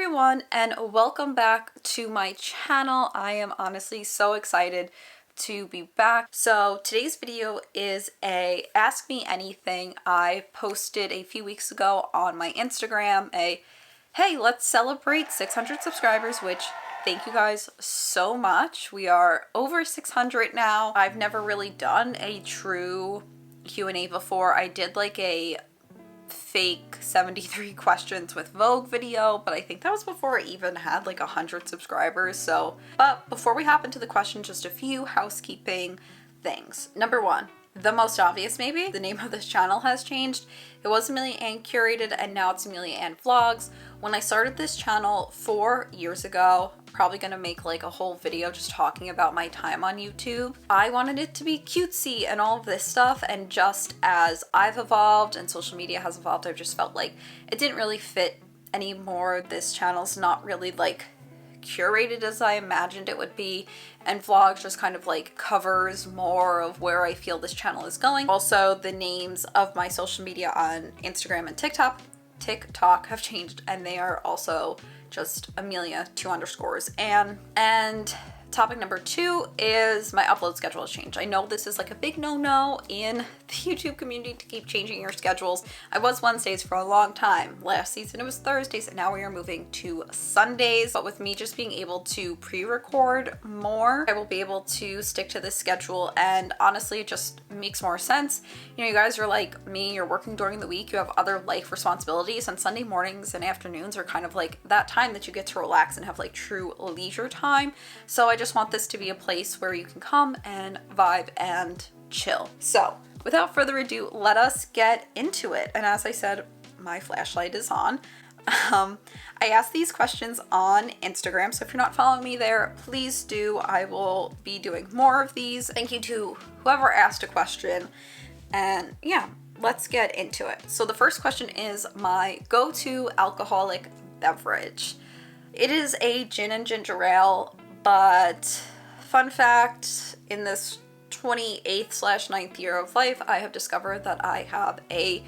everyone, and welcome back to my channel. I am honestly so excited to be back. So today's video is a Ask Me Anything. I posted a few weeks ago on my Instagram hey, let's celebrate 600 subscribers, which thank you guys so much. We are over 600 now. I've never really done a true Q&A before. I did like a fake 73 questions with Vogue video, but I think that was before I even had like 100 subscribers. But before we hop into the question, just a few housekeeping things. Number one, the most obvious maybe, the name of this channel has changed. It was Amelia Ann Curated and now it's Amelia Ann Vlogs. When I started this channel 4 years ago, probably gonna make like a whole video just talking about my time on YouTube. I wanted it to be cutesy and all of this stuff, and just as I've evolved and social media has evolved, I've just felt like it didn't really fit anymore. This channel's not really like curated as I imagined it would be, and vlogs just kind of like covers more of where I feel this channel is going. Also, the names of my social media on Instagram and TikTok have changed, and they are also just Amelia 2_. And topic number 2 is my upload schedule has changed. I know this is like a big no-no in the YouTube community to keep changing your schedules. I was Wednesdays for a long time. Last season it was Thursdays, and now we are moving to Sundays. But with me just being able to pre-record more, I will be able to stick to this schedule, and honestly it just makes more sense. You know, you guys are like me, you're working during the week, you have other life responsibilities, and Sunday mornings and afternoons are kind of like that time that you get to relax and have like true leisure time. So I just want this to be a place where you can come and vibe and chill. So without further ado, let us get into it. And as I said, my flashlight is on. I asked these questions on Instagram, so if you're not following me there, please do. I will be doing more of these. Thank you to whoever asked a question, and yeah, let's get into it. So the first question is my go-to alcoholic beverage. It is a gin and ginger ale, but fun fact, in this 28th/9th year of life, I have discovered that I have a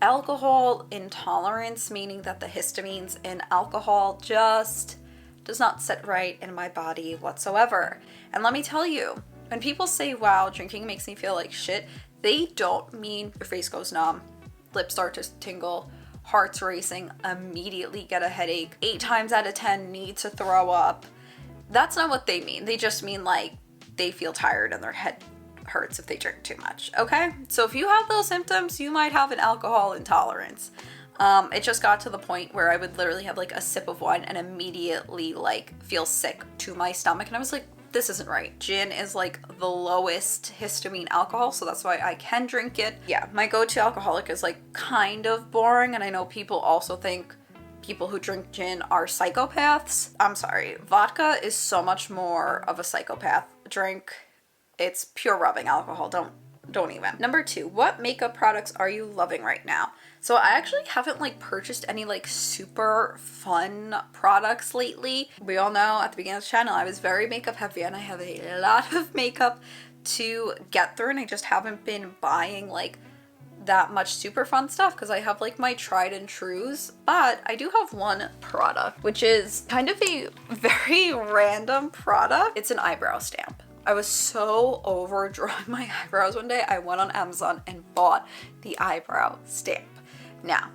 alcohol intolerance, meaning that the histamines in alcohol just does not sit right in my body whatsoever. And let me tell you, when people say, wow, drinking makes me feel like shit, they don't mean your face goes numb, lips start to tingle, heart's racing, immediately get a headache, 8 times out of 10 need to throw up. That's not what they mean. They just mean like they feel tired and their head hurts if they drink too much, okay? So if you have those symptoms, you might have an alcohol intolerance. It just got to the point where I would literally have like a sip of wine and immediately like feel sick to my stomach, and I was like, this isn't right. Gin is like the lowest histamine alcohol, so that's why I can drink it. Yeah, my go-to alcoholic is like kind of boring, and I know people also think people who drink gin are psychopaths. I'm sorry, vodka is so much more of a psychopath drink. It's pure rubbing alcohol. Don't even. Number 2, what makeup products are you loving right now? So I actually haven't like purchased any like super fun products lately. We all know at the beginning of the channel I was very makeup heavy, and I have a lot of makeup to get through, and I just haven't been buying like that much super fun stuff because I have like my tried and trues. But I do have one product, which is kind of a very random product. It's an eyebrow stamp. I was so over drawing my eyebrows one day, I went on Amazon and bought the eyebrow stamp. Now,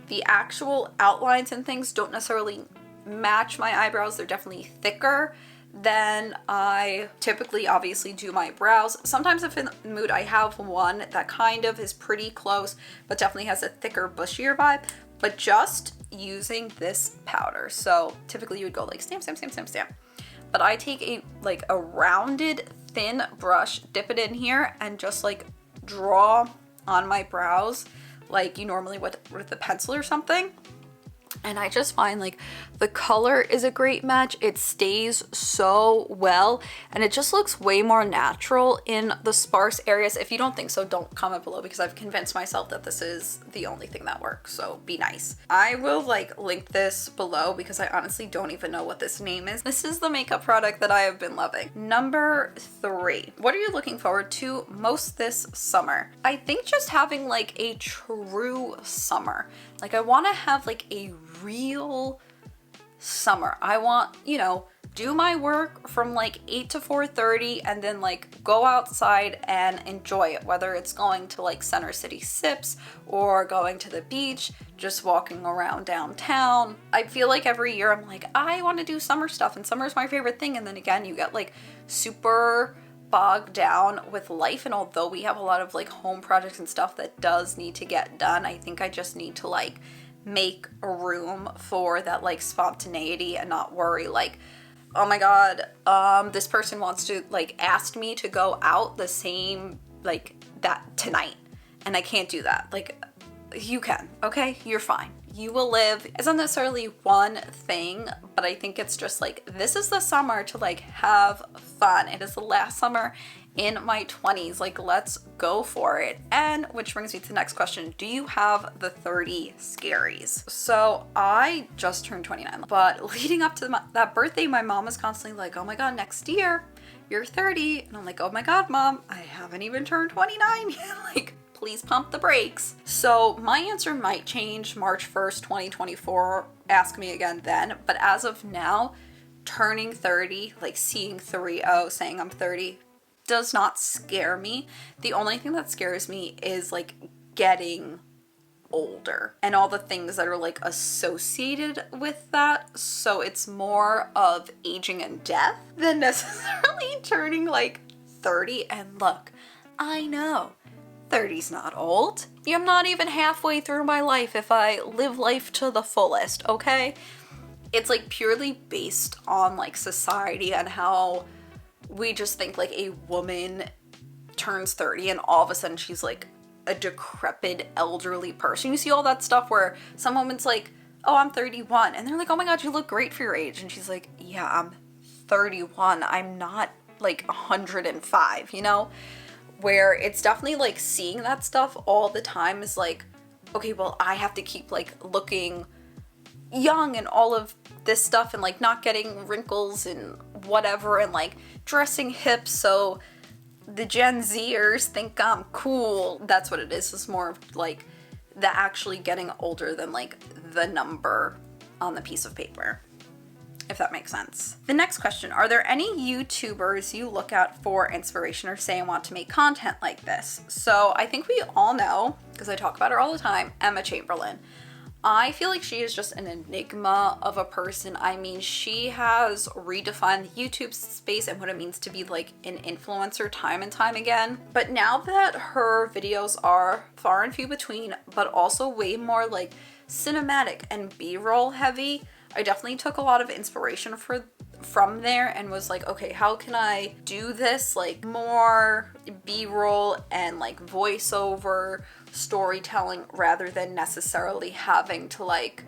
the actual outlines and things don't necessarily match my eyebrows. They're definitely thicker than I typically obviously do my brows. Sometimes if in the mood, I have one that kind of is pretty close, but definitely has a thicker, bushier vibe, but just using this powder. So typically you would go like stamp, stamp, stamp, stamp, stamp. But I take a rounded thin brush, dip it in here, and just like draw on my brows like you normally would with a pencil or something. And I just find like the color is a great match. It stays so well, and it just looks way more natural in the sparse areas. If you don't think so, don't comment below, because I've convinced myself that this is the only thing that works, so be nice. I will like link this below because I honestly don't even know what this name is. This is the makeup product that I have been loving. Number 3, what are you looking forward to most this summer? I think just having like a true summer. Like I want to have like a real summer. I want, you know, do my work from like 8 to 4:30 and then like go outside and enjoy it, whether it's going to like Center City Sips or going to the beach, just walking around downtown. I feel like every year I'm like, I want to do summer stuff and summer's my favorite thing, and then again you get like super bogged down with life, and although we have a lot of like home projects and stuff that does need to get done, I think I just need to like make room for that like spontaneity and not worry like, oh my god, this person wants to like asked me to go out the same like that tonight and I can't do that. Like, you can, okay? You're fine. You will live. It's not necessarily one thing, but I think it's just like, this is the summer to like have fun. It is the last summer in my 20s. Like, let's go for it. And which brings me to the next question. Do you have the 30 scaries? So I just turned 29, but leading up to that birthday, my mom was constantly like, oh my god, next year you're 30. And I'm like, oh my god, mom, I haven't even turned 29 yet. Like, please pump the brakes. So my answer might change March 1st, 2024. Ask me again then. But as of now, turning 30, like seeing 30, saying I'm 30, does not scare me. The only thing that scares me is like getting older and all the things that are like associated with that. So it's more of aging and death than necessarily turning like 30. And look, I know 30's not old. I'm not even halfway through my life if I live life to the fullest, okay? It's like purely based on like society and how we just think like a woman turns 30 and all of a sudden she's like a decrepit elderly person. You see all that stuff where some woman's like, oh, I'm 31, and they're like, oh my god, you look great for your age, and she's like, yeah, I'm 31, I'm not like 105, you know? Where it's definitely like seeing that stuff all the time is like, okay, well, I have to keep like looking young and all of this stuff and like not getting wrinkles and whatever and like dressing hip so the Gen Zers think I'm cool. That's what it is. It's more of like the actually getting older than like the number on the piece of paper, if that makes sense. The next question, are there any YouTubers you look at for inspiration or say I want to make content like this? So I think we all know, because I talk about her all the time, Emma Chamberlain. I feel like she is just an enigma of a person. I mean, she has redefined the YouTube space and what it means to be like an influencer time and time again. But now that her videos are far and few between, but also way more like cinematic and B-roll heavy, I definitely took a lot of inspiration from there and was like, okay, how can I do this like more B-roll and like voiceover storytelling rather than necessarily having to like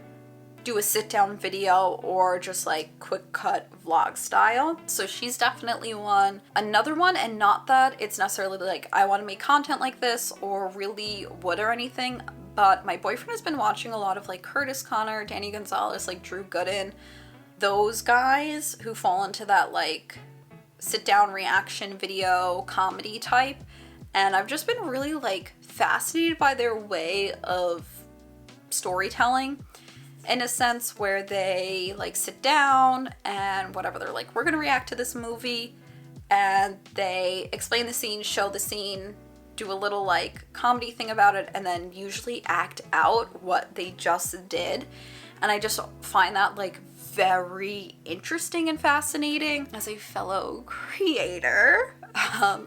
do a sit down video or just like quick cut vlog style. So she's definitely one. Another one, and not that it's necessarily like I want to make content like this or really would or anything, but my boyfriend has been watching a lot of like Curtis Connor, Danny Gonzalez, like Drew Gooden, those guys who fall into that like sit down reaction video comedy type. And I've just been really like fascinated by their way of storytelling in a sense where they like sit down and whatever, they're like, we're gonna react to this movie, and they explain the scene, show the scene, do a little like comedy thing about it, and then usually act out what they just did. And I just find that like very interesting and fascinating as a fellow creator.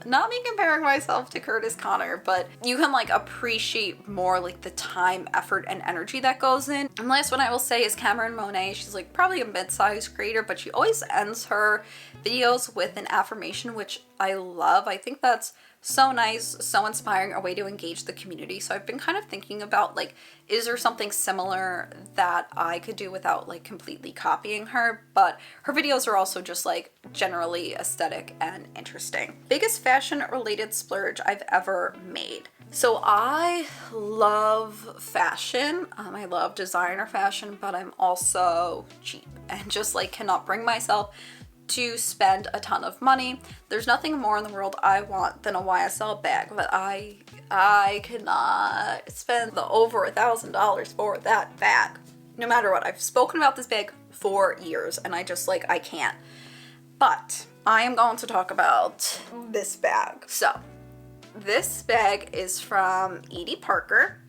Not me comparing myself to Curtis Connor, but you can like appreciate more like the time, effort, and energy that goes in. And last one I will say is Cameron Monet. She's like probably a mid-sized creator, but she always ends her videos with an affirmation, which I love. I think that's so nice, so inspiring, a way to engage the community. So I've been kind of thinking about like, is there something similar that I could do without like completely copying her? But her videos are also just like generally aesthetic and interesting. Biggest fashion related splurge I've ever made. So I love fashion. I love designer fashion, but I'm also cheap and just like cannot bring myself to spend a ton of money. There's nothing more in the world I want than a YSL bag, but I cannot spend the over $1,000 for that bag. no matter what. I've spoken about this bag for years and I just like, I can't. But I am going to talk about this bag. So this bag is from Edie Parker.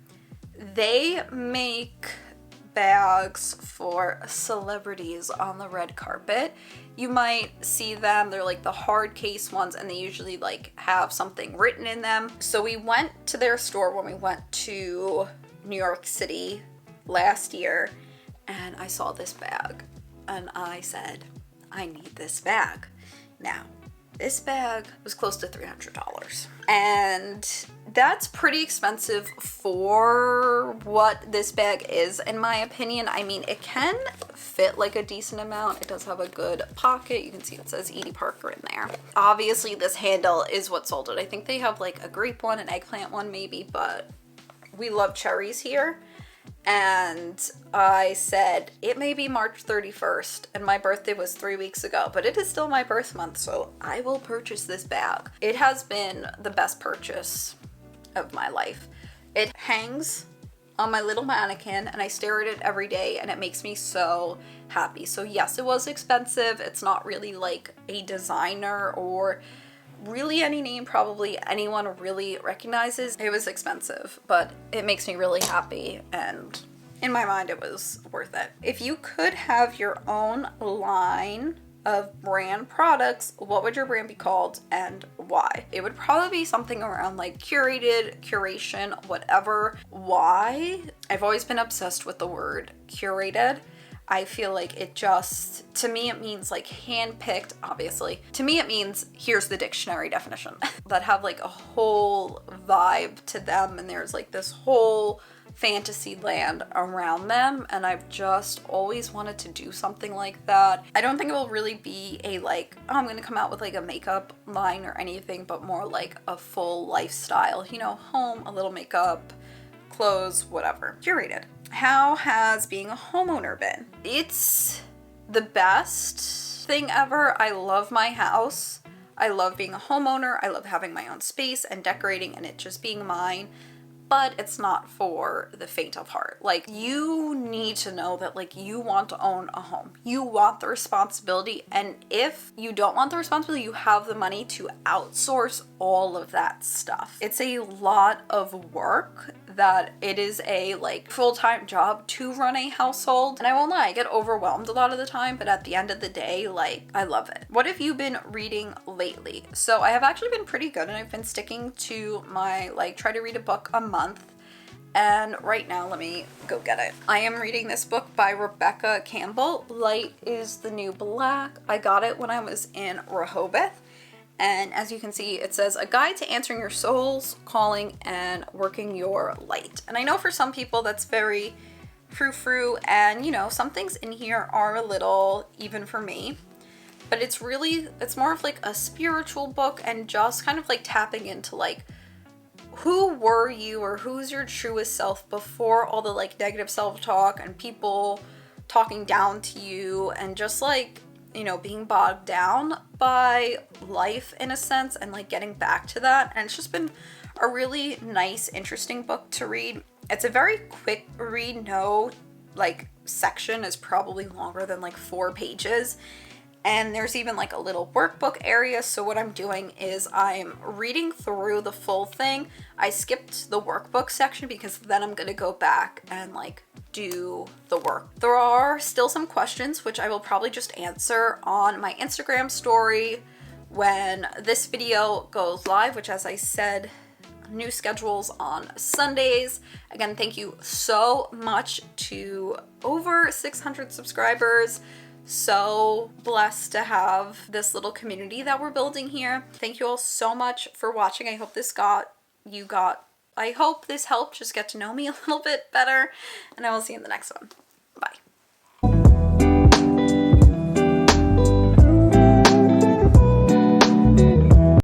They make bags for celebrities on the red carpet. You might see them, they're like the hard case ones, and they usually like have something written in them. So we went to their store when we went to New York City last year, and I saw this bag and I said, I need this bag. Now, this bag was close to $300, and that's pretty expensive for what this bag is, in my opinion. I mean, it can fit like a decent amount. It does have a good pocket. You can see it says Edie Parker in there. Obviously, this handle is what sold it. I think they have like a grape one, an eggplant one maybe, but we love cherries here. And I said, it may be March 31st, and my birthday was 3 weeks ago, but it is still my birth month, so I will purchase this bag. It has been the best purchase of my life. It hangs on my little mannequin, and I stare at it every day, and it makes me so happy. So yes, it was expensive. It's not really like a designer or really any name probably anyone really recognizes. It was expensive, but it makes me really happy, and in my mind it was worth it. If you could have your own line of brand products, what would your brand be called and why? It would probably be something around like curated, curation, whatever. Why? I've always been obsessed with the word curated. I feel like it just, to me it means like handpicked, obviously. To me it means, here's the dictionary definition, that have like a whole vibe to them, and there's like this whole fantasy land around them, and I've just always wanted to do something like that. I don't think it will really be a like, oh, I'm gonna come out with like a makeup line or anything, but more like a full lifestyle, you know, home, a little makeup, clothes, whatever. Curated. How has being a homeowner been? It's the best thing ever. I love my house. I love being a homeowner. I love having my own space and decorating and it just being mine. But it's not for the faint of heart. Like, you need to know that like you want to own a home. You want the responsibility, and if you don't want the responsibility, you have the money to outsource all of that stuff. It's a lot of work that it is a like full-time job to run a household. And I won't lie, I get overwhelmed a lot of the time, but at the end of the day, like, I love it. What have you been reading lately? So I have actually been pretty good, and I've been sticking to my like try to read a book a month. And right now, let me go get it. I am reading this book by Rebecca Campbell, Light is the New Black. I got it when I was in Rehoboth. And as you can see, it says a guide to answering your soul's calling and working your light. And I know for some people that's very frou-frou, and you know, some things in here are a little, even for me, but it's more of like a spiritual book and just kind of like tapping into like, who were you, or who's your truest self before all the like negative self-talk and people talking down to you and just like, you know, being bogged down by life in a sense, and like getting back to that. And it's just been a really nice, interesting book to read. It's a very quick read. No like section is probably longer than like 4 pages. And there's even like a little workbook area. So what I'm doing is I'm reading through the full thing. I skipped the workbook section because then I'm gonna go back and like do the work. There are still some questions which I will probably just answer on my Instagram story when this video goes live, which, as I said, new schedules on Sundays. Again, thank you so much to over 600 subscribers. So blessed to have this little community that we're building here. Thank you all so much for watching. I hope this I hope this helped just get to know me a little bit better, and I will see you in the next one.